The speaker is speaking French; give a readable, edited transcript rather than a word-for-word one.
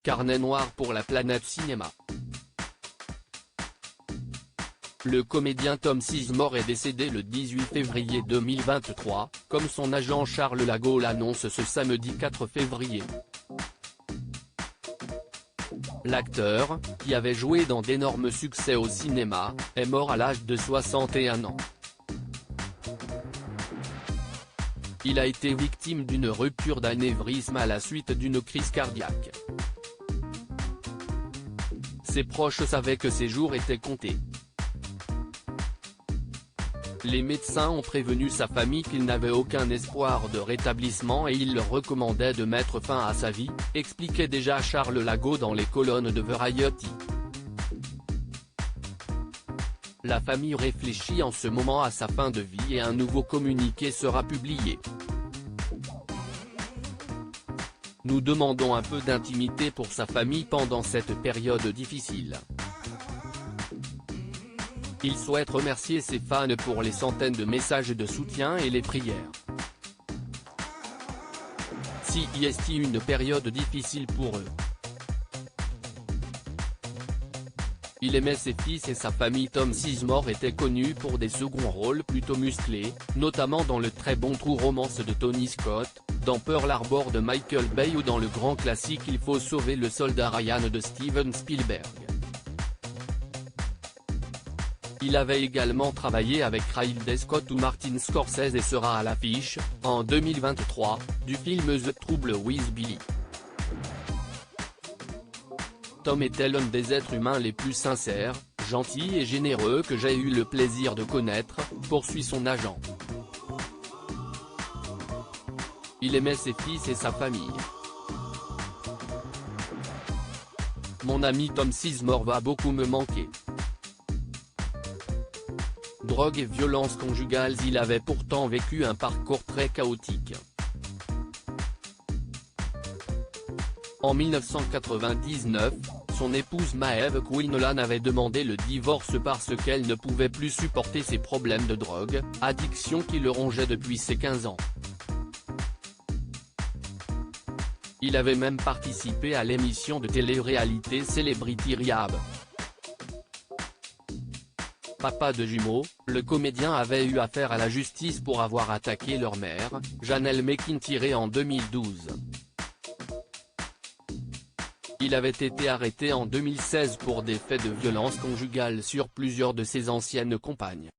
Carnet noir pour la planète cinéma. Le comédien Tom Sizemore est décédé le 18 février 2023, comme son agent Charles Lago l'annonce ce samedi 4 février. L'acteur, qui avait joué dans d'énormes succès au cinéma, est mort à l'âge de 61 ans. Il a été victime d'une rupture d'anévrisme à la suite d'une crise cardiaque. Ses proches savaient que ses jours étaient comptés. Les médecins ont prévenu sa famille qu'il n'avait aucun espoir de rétablissement et ils leur recommandaient de mettre fin à sa vie, expliquait déjà Charles Lago dans les colonnes de Variety. La famille réfléchit en ce moment à sa fin de vie et un nouveau communiqué sera publié. Nous demandons un peu d'intimité pour sa famille pendant cette période difficile. Il souhaite remercier ses fans pour les centaines de messages de soutien et les prières. C'est une période difficile pour eux. Il aimait ses fils et sa famille. Tom Sizemore était connu pour des seconds rôles plutôt musclés, notamment dans le très bon True Romance de Tony Scott, dans Pearl Harbor de Michael Bay ou dans le grand classique Il faut sauver le soldat Ryan de Steven Spielberg. Il avait également travaillé avec Ridley Scott ou Martin Scorsese et sera à l'affiche, en 2023, du film The Trouble with Billy. Tom était l'un des êtres humains les plus sincères, gentils et généreux que j'ai eu le plaisir de connaître, poursuit son agent. Il aimait ses fils et sa famille. Mon ami Tom Sizemore va beaucoup me manquer. Drogue et violences conjugales. Il avait pourtant vécu un parcours très chaotique. En 1999, son épouse Maeve Quinlan avait demandé le divorce parce qu'elle ne pouvait plus supporter ses problèmes de drogue, addiction qui le rongeait depuis ses 15 ans. Il avait même participé à l'émission de télé-réalité Celebrity Rehab. Papa de jumeaux, le comédien avait eu affaire à la justice pour avoir attaqué leur mère, Janelle McIntyre en 2012. Il avait été arrêté en 2016 pour des faits de violence conjugale sur plusieurs de ses anciennes compagnes.